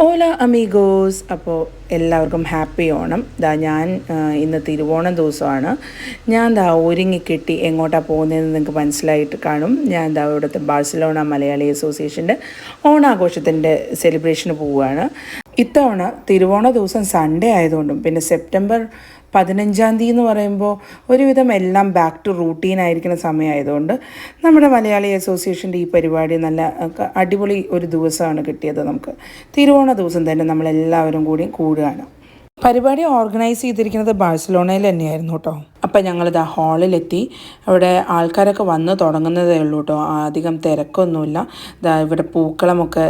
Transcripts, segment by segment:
ഓല amigos. അപ്പോൾ എല്ലാവർക്കും happy Onam. ഞാൻ ഇന്ന് തിരുവോണം ദിവസമാണ്. ഞാൻ ഒരുങ്ങിക്കെട്ടി എങ്ങോട്ടാണ് പോകുന്നതെന്ന് നിങ്ങൾക്ക് മനസ്സിലായിട്ട് കാണും. ഞാൻ ഇവിടുത്തെ ബാഴ്സലോണ മലയാളി അസോസിയേഷൻ്റെ ഓണാഘോഷത്തിൻ്റെ സെലിബ്രേഷന് പോവുകയാണ്. ഇത്തവണ തിരുവോണ ദിവസം സൺഡേ ആയതുകൊണ്ടും പിന്നെ സെപ്റ്റംബർ 15 എന്ന് പറയുമ്പോൾ ഒരുവിധം എല്ലാം ബാക്ക് ടു റൂട്ടീനായിരിക്കുന്ന സമയമായതുകൊണ്ട് നമ്മുടെ മലയാളി അസോസിയേഷൻ്റെ ഈ പരിപാടി നല്ല അടിപൊളി ഒരു ദിവസമാണ് കിട്ടിയത്. നമുക്ക് തിരുവോണ ദിവസം തന്നെ നമ്മളെല്ലാവരും കൂടി കൂടുകയാണ്. പരിപാടി ഓർഗനൈസ് ചെയ്തിരിക്കുന്നത് ബാഴ്സലോണയിൽ തന്നെയായിരുന്നു കേട്ടോ. അപ്പം ഞങ്ങളിത് ഹാളിലെത്തി. അവിടെ ആൾക്കാരൊക്കെ വന്ന് തുടങ്ങുന്നതേ ഉള്ളൂ കേട്ടോ. അധികം തിരക്കൊന്നുമില്ല. ഇവിടെ പൂക്കളമൊക്കെ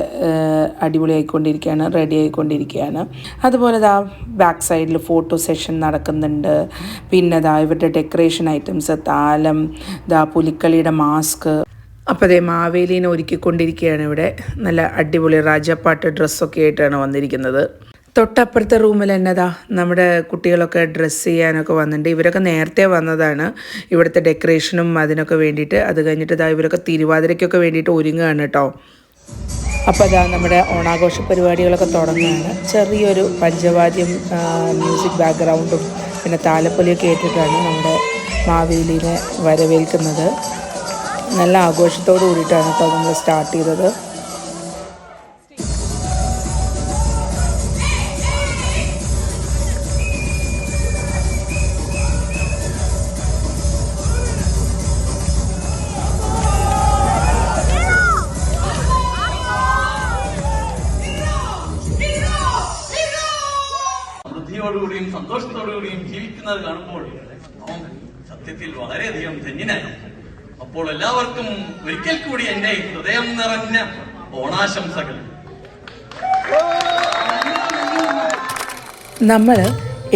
അടിപൊളിയായിക്കൊണ്ടിരിക്കുകയാണ്, റെഡി ആയിക്കൊണ്ടിരിക്കുകയാണ്. അതുപോലെ ബാക്ക് സൈഡിൽ ഫോട്ടോ സെഷൻ നടക്കുന്നുണ്ട്. പിന്നെ ഇവരുടെ ഡെക്കറേഷൻ ഐറ്റംസ്, താലം, പുലിക്കളിയുടെ മാസ്ക്. അപ്പോൾ മാവേലീനെ ഒരുക്കിക്കൊണ്ടിരിക്കുകയാണ്. ഇവിടെ നല്ല അടിപൊളി രാജാപ്പാട്ട് ഡ്രസ്സൊക്കെ ആയിട്ടാണ് വന്നിരിക്കുന്നത്. തൊട്ടപ്പുറത്തെ റൂമിൽ എന്നതാ നമ്മുടെ കുട്ടികളൊക്കെ ഡ്രസ്സ് ചെയ്യാനൊക്കെ വന്നിട്ടുണ്ട്. ഇവരൊക്കെ നേരത്തെ വന്നതാണ് ഇവിടുത്തെ ഡെക്കറേഷനും അതിനൊക്കെ വേണ്ടിയിട്ട്. അത് കഴിഞ്ഞിട്ട് ഇവരൊക്കെ തിരുവാതിരയ്ക്കൊക്കെ വേണ്ടിയിട്ട് ഒരുങ്ങുകയാണ് കേട്ടോ. അപ്പോൾ നമ്മുടെ ഓണാഘോഷ പരിപാടികളൊക്കെ തുടങ്ങുകയാണ്. ചെറിയൊരു പഞ്ചവാദ്യം, മ്യൂസിക് ബാക്ക്ഗ്രൗണ്ടും പിന്നെ താലപ്പൊലിയൊക്കെ ഏറ്റിട്ടാണ് നമ്മുടെ മാവേലിനെ വരവേൽക്കുന്നത്. നല്ല ആഘോഷത്തോടു കൂടിയിട്ടാണ് കേട്ടോ നമ്മൾ സ്റ്റാർട്ട് ചെയ്തത്. ോടുകൂടിയും സന്തോഷത്തോടുകൂടിയും ജീവിക്കുന്നത് കാണുമ്പോൾ സത്യത്തിൽ വളരെയധികം ധന്യനായി. അപ്പോൾ എല്ലാവർക്കും ഒരിക്കൽ കൂടി എന്റെ ഹൃദയം നിറഞ്ഞ ഓണാശംസകൾ. നമ്മൾ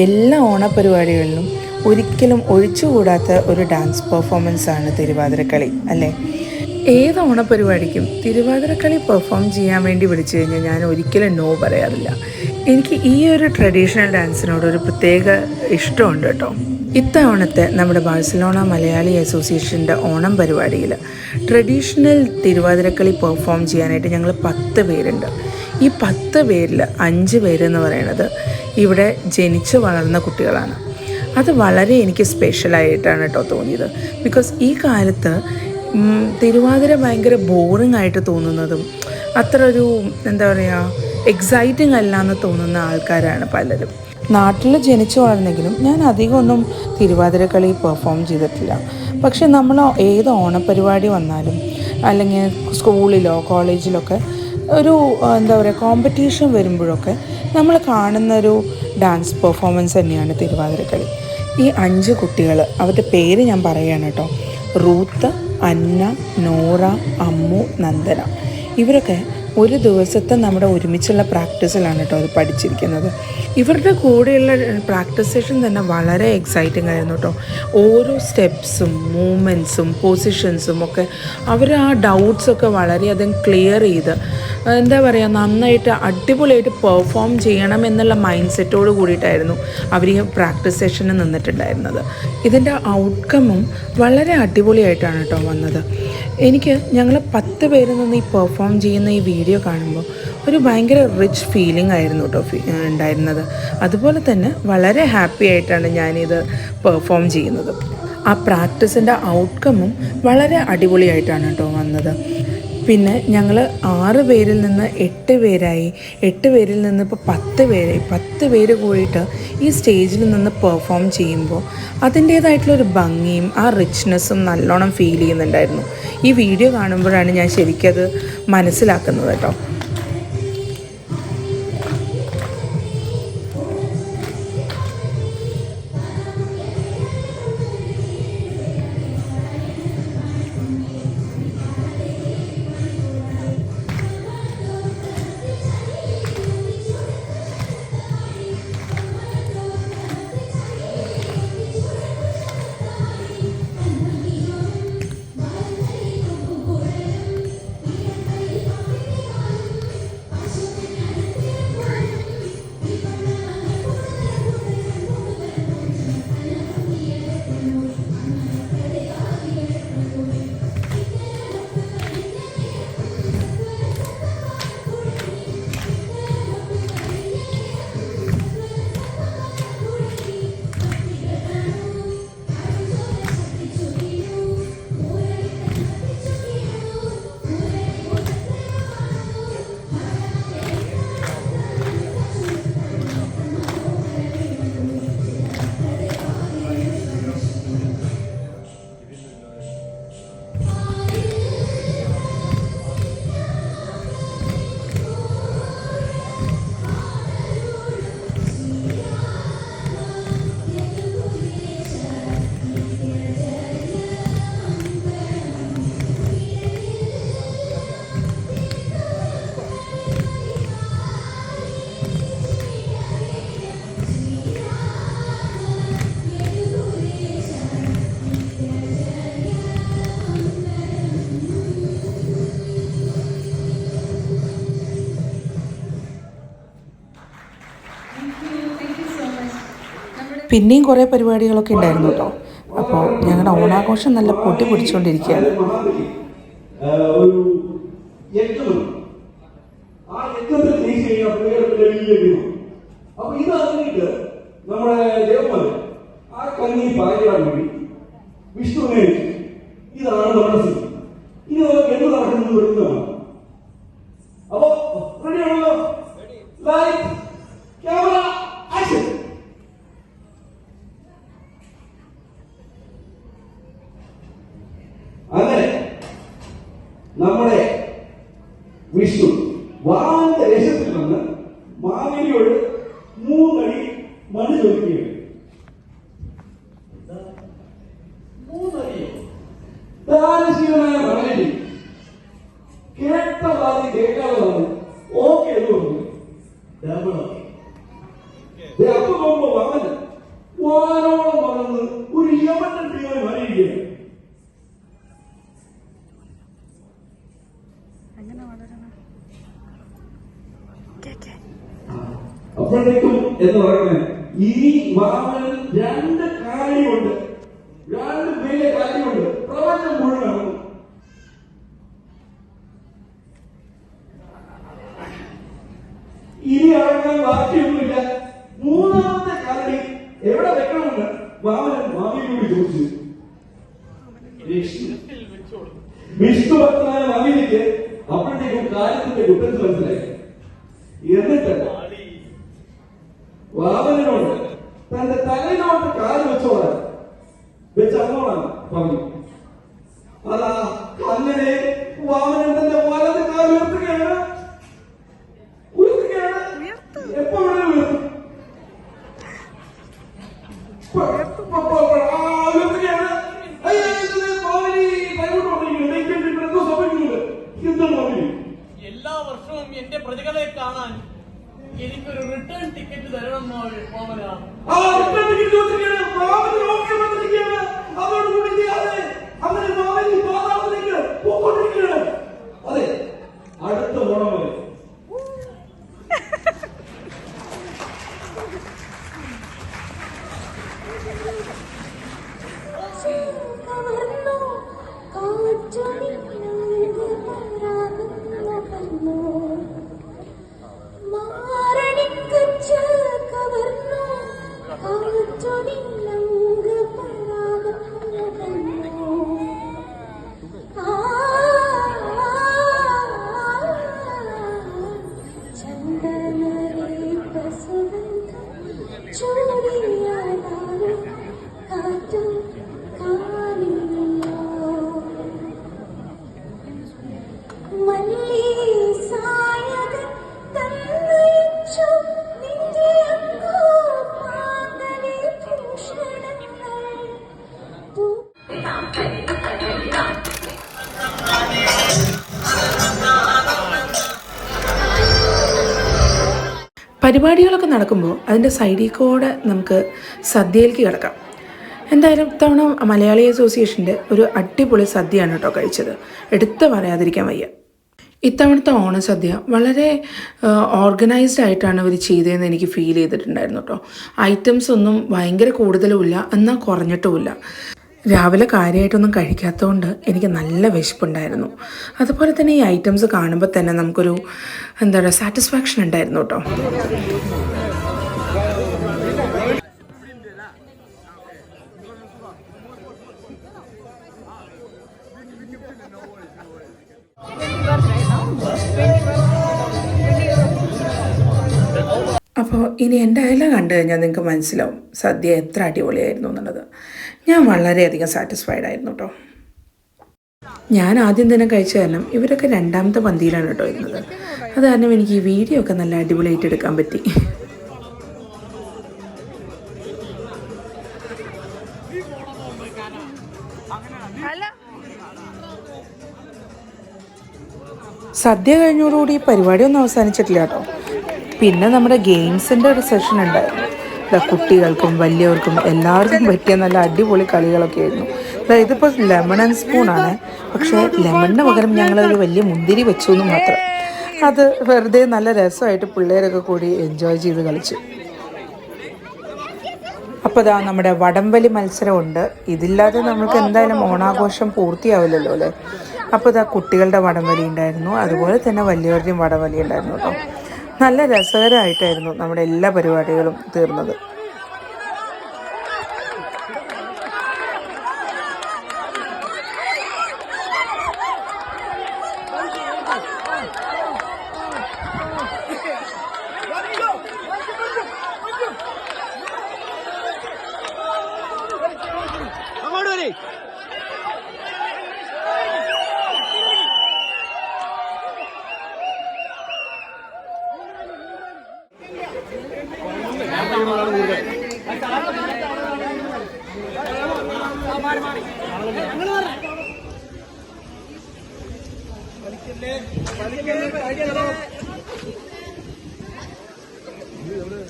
എല്ലാ ഓണപരിപാടികളിലും ഒരിക്കലും ഒഴിച്ചുകൂടാത്ത ഒരു ഡാൻസ് പെർഫോമൻസ് ആണ് തിരുവാതിരക്കളി, അല്ലേ? ഏത് ഓണപരിപാടിക്കും തിരുവാതിരക്കളി പെർഫോം ചെയ്യാൻ വേണ്ടി വിളിച്ചു കഴിഞ്ഞാൽ ഞാൻ ഒരിക്കലും നോ പറയാറില്ല. എനിക്ക് ഈ ഒരു ട്രഡീഷണൽ ഡാൻസിനോടൊരു പ്രത്യേക ഇഷ്ടമുണ്ട് കേട്ടോ. ഇത്തവണത്തെ നമ്മുടെ ബാഴ്സലോണ മലയാളി അസോസിയേഷൻ്റെ ഓണം പരിപാടിയിൽ ട്രഡീഷണൽ തിരുവാതിരക്കളി പെർഫോം ചെയ്യാനായിട്ട് ഞങ്ങൾ 10 പേരുണ്ട്. ഈ 10 പേരിൽ 5 പേരെന്ന് പറയുന്നത് ഇവിടെ ജനിച്ച് വളർന്ന കുട്ടികളാണ്. അത് വളരെ എനിക്ക് സ്പെഷ്യലായിട്ടാണ് കേട്ടോ തോന്നിയത്. ബിക്കോസ് ഈ കാലത്ത് തിരുവാതിര ഭയങ്കര ബോറിംഗ് ആയിട്ട് തോന്നുന്നതും അത്ര ഒരു എന്താ പറയുക എക്സൈറ്റിംഗ് അല്ല എന്ന് തോന്നുന്ന ആൾക്കാരാണ് പലരും. നാട്ടിൽ ജനിച്ചു വളർന്നെങ്കിലും ഞാൻ അധികമൊന്നും തിരുവാതിരക്കളി പെർഫോം ചെയ്തിട്ടില്ല. പക്ഷെ നമ്മൾ ഏത് ഓണപരിപാടി വന്നാലും അല്ലെങ്കിൽ സ്കൂളിലോ കോളേജിലൊക്കെ ഒരു എന്താ പറയുക കോമ്പറ്റീഷൻ വരുമ്പോഴൊക്കെ നമ്മൾ കാണുന്നൊരു ഡാൻസ് പെർഫോമൻസ് തന്നെയാണ് തിരുവാതിരക്കളി. ഈ 5 കുട്ടികൾ, അവരുടെ പേര് ഞാൻ പറയുകയാണ് കേട്ടോ. റൂത്ത്, അന്ന, നോറ, അമ്മു, നന്ദന. ഇവരൊക്കെ ഒരു ദിവസത്തെ നമ്മുടെ ഒരുമിച്ചുള്ള പ്രാക്ടീസിലാണ് കേട്ടോ അത് പഠിച്ചിരിക്കുന്നത്. ഇവരുടെ കൂടെയുള്ള പ്രാക്ടീസ് സെഷൻ തന്നെ വളരെ എക്സൈറ്റിംഗ് ആയിരുന്നു കേട്ടോ. ഓരോ സ്റ്റെപ്സും മൂവ്മെൻറ്റ്സും പൊസിഷൻസും ഒക്കെ അവർ ആ ഡൗട്ട്സൊക്കെ വളരെയധികം ക്ലിയർ ചെയ്ത് എന്താ പറയുക നന്നായിട്ട് അടിപൊളിയായിട്ട് പെർഫോം ചെയ്യണം എന്നുള്ള മൈൻഡ് സെറ്റോട് കൂടിയിട്ടായിരുന്നു അവർ ഈ പ്രാക്ടീസ് സെഷന് നിന്നിട്ടുണ്ടായിരുന്നത്. ഇതിൻ്റെ ഔട്ട്കമ്മും വളരെ അടിപൊളിയായിട്ടാണ് കേട്ടോ വന്നത്. ഞങ്ങൾ 10 പേരിൽ നിന്ന് ഈ പെർഫോം ചെയ്യുന്ന ഈ വീഡിയോ കാണുമ്പോൾ ഒരു ഭയങ്കര റിച്ച് ഫീലിംഗ് ആയിരുന്നു കേട്ടോ ഉണ്ടായിരുന്നത്. അതുപോലെ തന്നെ വളരെ ഹാപ്പി ആയിട്ടാണ് ഞാനിത് പെർഫോം ചെയ്യുന്നത്. ആ പ്രാക്ടീസിൻ്റെ ഔട്ട്കമ്മും വളരെ അടിപൊളിയായിട്ടാണ് കേട്ടോ വന്നത്. പിന്നെ ഞങ്ങൾ 6 പേരിൽ നിന്ന് 8 പേരായി, 8 പേരിൽ നിന്ന് ഇപ്പോൾ 10 പേരായി. 10 പേര് കൂടിയിട്ട് ഈ സ്റ്റേജിൽ നിന്ന് പെർഫോം ചെയ്യുമ്പോൾ അതിൻ്റേതായിട്ടുള്ളൊരു ഭംഗിയും ആ റിച്ച്നെസ്സും നല്ലോണം ഫീൽ ചെയ്യുന്നുണ്ടായിരുന്നു. ഈ വീഡിയോ കാണുമ്പോഴാണ് ഞാൻ ശരിക്കത് മനസ്സിലാക്കുന്നത് കേട്ടോ. പിന്നെയും കുറേ പരിപാടികളൊക്കെ ഉണ്ടായിരുന്നു കേട്ടോ. അപ്പോൾ ഞങ്ങളുടെ ഓണാഘോഷം നല്ല പൊട്ടി പിടിച്ചുകൊണ്ടിരിക്കുകയാണ്. ഒരു യജ്ഞമുണ്ട്. ആ യജ്ഞത്തിൽ ജയിച്ചു കഴിഞ്ഞാൽ അപ്പൊ ഇത് അറിഞ്ഞിട്ട് നമ്മുടെ ദേവന്മാര് ആ കഞ്ഞി പാലിടാൻ വേണ്ടി വിഷ്ണുവിനെ ഇതാണ് നമ്മുടെ സ്ഥിതി. ഇനി നമുക്ക് എന്ത് നടക്കുന്നത് വരുന്നതാണ്. അപ്പോ റെഡിയാണല്ലോ? Light camera action. അങ്ങനെ നമ്മുടെ വിഷ്ണു വാന്റെ ദേശത്തിൽ നിന്ന് മാവേലിയോട് 3 അടി മണ്ണ് ചോദിക്കുകയാണ്. 3 അടിയോ? ദാനശീലനായ മാവേലി കേട്ട വാദി കേൾക്കാതെ ഓക്കെ എന്ന് പറഞ്ഞു. അപ്പൊ നോക്കുമ്പോ വാമന് വാനോളം വളർന്ന് ഒരു യമന്റെ ടീമായി മാറിയിരിക്കുകയാണ്. അപ്പോഴേക്കും എന്ന് പറയുന്നത് ഈ വാമനൻ 2 കാലിയുണ്ട്, 2 വലിയ കാലിയുണ്ട്. പ്രപഞ്ചം മുഴുവനാണ്. ഇനി അടക്കാൻ ബാക്കിയൊന്നുമില്ല. 3ാമത്തെ കാലടി എവിടെ വെക്കണമെന്ന് വാമനൻ മാവേലിയോട് ചോദിച്ചു. വിഷ്ണു ഭക്തനായ മാവേലിക്ക് അപ്പോഴത്തേക്കും കാര്യത്തിന്റെ കുറ്റത്തിൽ മനസ്സിലായി. എന്നിട്ട് വാമനോട് തന്റെ തലയിലോട്ട് കാല് വെച്ചോളാൻ വെച്ചോളാൻ പറഞ്ഞു. അതാ അങ്ങനെ വാമനൻ തന്റെ വലത് കാല് ഉയർത്തുകയാണ്. എപ്പോ വേണേലും ഉയർത്തും. ഉയർത്തുകയാണ്. എന്തോ സംഭവിക്കുന്നുണ്ട്. എന്താണ് മാവേലി? എല്ലാ വർഷവും എന്റെ പ്രജകളെ കാണാൻ എനിക്കൊരു റിട്ടേൺ ടിക്കറ്റ് തരണം മാമന. ആ റിട്ടേൺ ടിക്കറ്റ് ചോദിക്കുകയാണ്. മാവേലി ഓക്കെ വന്നിരിക്കുകയാണ്. അതോടുകൂടി ചെയ്യാതെ അങ്ങനെ മാവേലി പാതാളത്തിലേക്ക് പോയിക്കൊണ്ടിരിക്കുകയാണ്. അതെ, അടുത്ത ഓണം വരെ പരിപാടികളൊക്കെ നടക്കുമ്പോൾ അതിൻ്റെ സൈഡിൽ കൂടെ നമുക്ക് സദ്യയിലേക്ക് കിടക്കാം. എന്തായാലും ഇത്തവണ മലയാളി അസോസിയേഷൻ്റെ ഒരു അടിപൊളി സദ്യയാണ് കേട്ടോ കഴിച്ചത്. എടുത്ത് പറയാതിരിക്കാൻ വയ്യ. ഇത്തവണത്തെ ഓണസദ്യ വളരെ ഓർഗനൈസ്ഡ് ആയിട്ടാണ് അവർ ചെയ്തതെന്ന് എനിക്ക് ഫീൽ ചെയ്തിട്ടുണ്ടായിരുന്നു കേട്ടോ. ഐറ്റംസ് ഒന്നും ഭയങ്കര കൂടുതലുമില്ല, എന്നാൽ കുറഞ്ഞിട്ടുമില്ല. രാവിലെ കാര്യമായിട്ടൊന്നും കഴിക്കാത്തതുകൊണ്ട് എനിക്ക് നല്ല വിശപ്പുണ്ടായിരുന്നു. അതുപോലെ തന്നെ ഈ ഐറ്റംസ് കാണുമ്പോൾ തന്നെ നമുക്കൊരു എന്താ പറയുക സാറ്റിസ്ഫാക്ഷൻ ഉണ്ടായിരുന്നു കേട്ടോ. അപ്പോൾ ഇനി എൻ്റെ ഇല കണ്ടു കഴിഞ്ഞാൽ നിങ്ങൾക്ക് മനസ്സിലാവും സദ്യ എത്ര അടിപൊളിയായിരുന്നു എന്നുള്ളത്. ഞാൻ വളരെയധികം സാറ്റിസ്ഫൈഡ് ആയിരുന്നു കേട്ടോ. ഞാൻ ആദ്യം തന്നെ കഴിച്ച കാരണം ഇവരൊക്കെ 2ാമത്തെ പന്തിയിലാണ് കേട്ടോ ഇരുന്നത്. അത് കാരണം എനിക്ക് ഈ വീഡിയോ ഒക്കെ നല്ല അടിപൊളിയായിട്ട് എടുക്കാൻ പറ്റി. സദ്യ കഴിഞ്ഞോടുകൂടി പരിപാടിയൊന്നും അവസാനിച്ചിട്ടില്ല കേട്ടോ. പിന്നെ നമ്മുടെ ഗെയിംസിൻ്റെ ഒരു സെഷൻ ഉണ്ടായിരുന്നു. കുട്ടികൾക്കും വലിയവർക്കും എല്ലാവർക്കും പറ്റിയ നല്ല അടിപൊളി കളികളൊക്കെ ആയിരുന്നു. ഇതിപ്പോൾ ലെമൺ ആൻഡ് സ്പൂണാണ്. പക്ഷേ ലെമണിന് പകരം ഞങ്ങളൊരു വലിയ മുന്തിരി വെച്ചു എന്ന് മാത്രം. അത് വെറുതെ നല്ല രസമായിട്ട് പിള്ളേരൊക്കെ കൂടി എൻജോയ് ചെയ്ത് കളിച്ചു. അപ്പോൾ ഇതാ നമ്മുടെ വടംവലി മത്സരമുണ്ട്. ഇതില്ലാതെ നമുക്ക് എന്തായാലും ഓണാഘോഷം പൂർത്തിയാവില്ലല്ലോ അല്ലേ. അപ്പോൾ ഇതാ കുട്ടികളുടെ വടംവലി ഉണ്ടായിരുന്നു, അതുപോലെ തന്നെ വലിയവരുടെയും വടംവലി ഉണ്ടായിരുന്നു കേട്ടോ. നല്ല രസകരമായിട്ടായിരുന്നു നമ്മുടെ എല്ലാ പരിപാടികളും തീർന്നത്.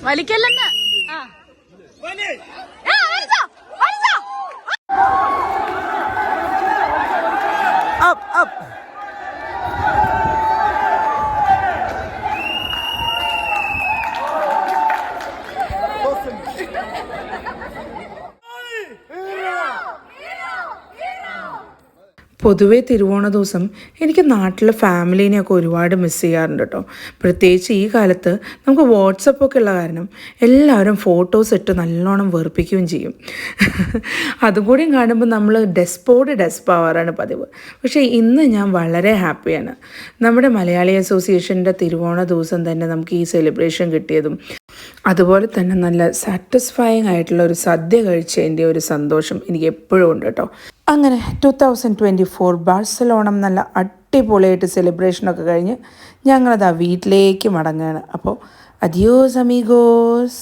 വലിക്കല്ലെന്ന് പൊതുവേ തിരുവോണ ദിവസം എനിക്ക് നാട്ടിലെ ഫാമിലീനെയൊക്കെ ഒരുപാട് മിസ് ചെയ്യാറുണ്ട് കേട്ടോ. പ്രത്യേകിച്ച് ഈ കാലത്ത് നമുക്ക് വാട്സപ്പൊക്കെ ഉള്ള കാരണം എല്ലാവരും ഫോട്ടോസ് ഇട്ട് നല്ലോണം വെറുപ്പിക്കുകയും ചെയ്യും. അതും കൂടിയും കാണുമ്പോൾ നമ്മൾ ഡെസ്പാവാറാണ് പതിവ്. പക്ഷേ ഇന്ന് ഞാൻ വളരെ ഹാപ്പിയാണ്. നമ്മുടെ മലയാളി അസോസിയേഷൻ്റെ തിരുവോണ ദിവസം തന്നെ നമുക്ക് ഈ സെലിബ്രേഷൻ കിട്ടിയതും അതുപോലെ തന്നെ നല്ല സാറ്റിസ്ഫൈയിങ് ആയിട്ടുള്ള ഒരു സദ്യ കഴിച്ചതിൻ്റെ ഒരു സന്തോഷം എനിക്ക് എപ്പോഴും ഉണ്ട് കേട്ടോ. അങ്ങനെ 2024 ബാഴ്സലോണ നല്ല അടിപൊളിയായിട്ട് സെലിബ്രേഷനൊക്കെ കഴിഞ്ഞ് ഞങ്ങളതാ വീട്ടിലേക്ക് മടങ്ങുകയാണ്. അപ്പോൾ അഡിയോസ് അമീഗോസ്.